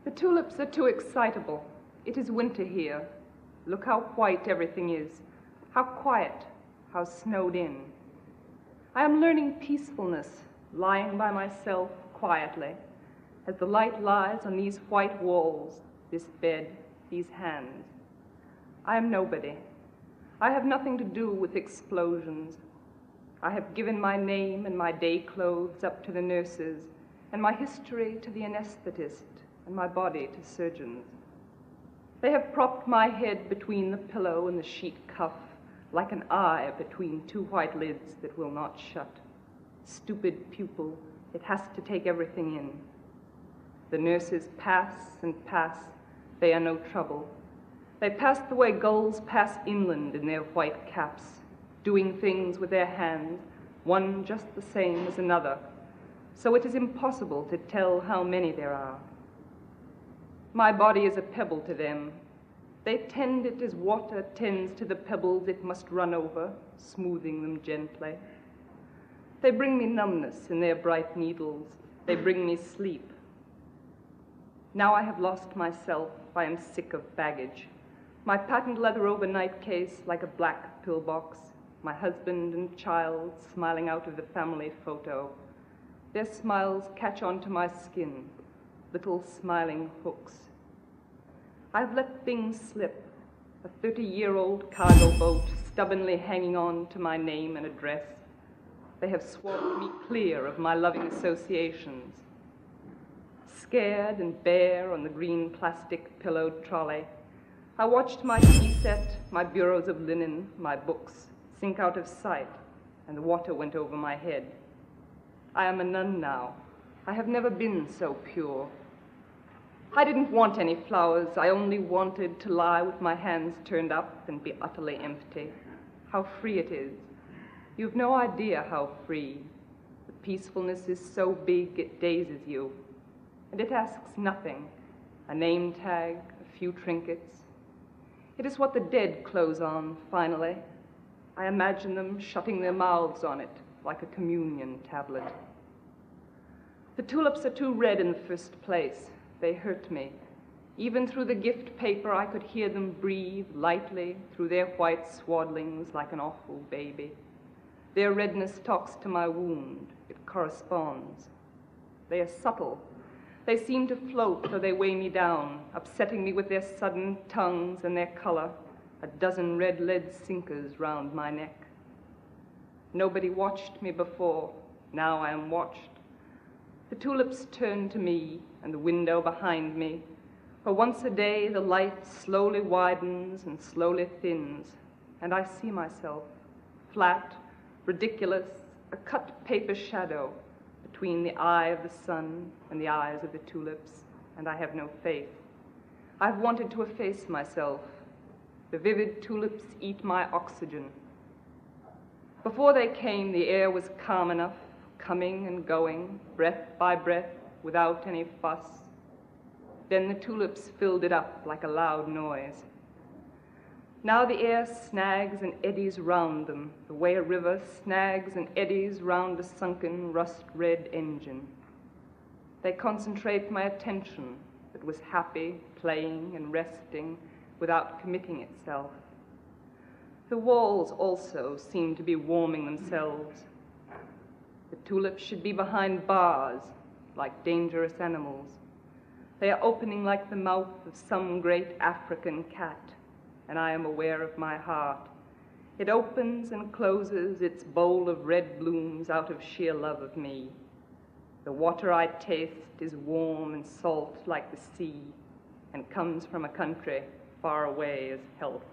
The tulips are too excitable. It is winter here. Look how white everything is, how quiet, how snowed in. I am learning peacefulness, lying by myself quietly, as the light lies on these white walls, this bed, these hands. I am nobody. I have nothing to do with explosions. I have given my name and my day clothes up to the nurses, and my history to the anesthetist, and my body to surgeons. They have propped my head between the pillow and the sheet cuff, like an eye between two white lids that will not shut. Stupid pupil, it has to take everything in. The nurses pass and pass, they are no trouble. They pass the way gulls pass inland in their white caps, doing things with their hands, one just the same as another, so it is impossible to tell how many there are. My body is a pebble to them. They tend it as water tends to the pebbles it must run over, smoothing them gently. They bring me numbness in their bright needles. They bring me sleep. Now I have lost myself. I am sick of baggage. My patent leather overnight case like a black pillbox. My husband and child smiling out of the family photo. Their smiles catch onto my skin, little smiling hooks. I've let things slip, a 30-year-old cargo boat stubbornly hanging on to my name and address. They have swamped me clear of my loving associations. Scared and bare on the green plastic pillowed trolley, I watched my tea set, my bureaus of linen, my books sink out of sight, and the water went over my head. I am a nun now. I have never been so pure. I didn't want any flowers. I only wanted to lie with my hands turned up and be utterly empty. How free it is. You've no idea how free. The peacefulness is so big it dazes you. And it asks nothing. A name tag, a few trinkets. It is what the dead close on, finally. I imagine them shutting their mouths on it like a communion tablet. The tulips are too red in the first place. They hurt me. Even through the gift paper, I could hear them breathe lightly through their white swaddlings like an awful baby. Their redness talks to my wound. It corresponds. They are subtle. They seem to float, though they weigh me down, upsetting me with their sudden tongues and their color, a dozen red lead sinkers round my neck. Nobody watched me before. Now I am watched. The tulips turn to me and the window behind me, for once a day the light slowly widens and slowly thins, and I see myself, flat, ridiculous, a cut paper shadow between the eye of the sun and the eyes of the tulips, and I have no faith. I've wanted to efface myself. The vivid tulips eat my oxygen. Before they came, the air was calm enough, coming and going, breath by breath, without any fuss. Then the tulips filled it up like a loud noise. Now the air snags and eddies round them, the way a river snags and eddies round a sunken, rust-red engine. They concentrate my attention that was happy, playing and resting without committing itself. The walls also seem to be warming themselves. The tulips should be behind bars, like dangerous animals. They are opening like the mouth of some great African cat, and I am aware of my heart. It opens and closes its bowl of red blooms out of sheer love of me. The water I taste is warm and salt like the sea, and comes from a country far away as health.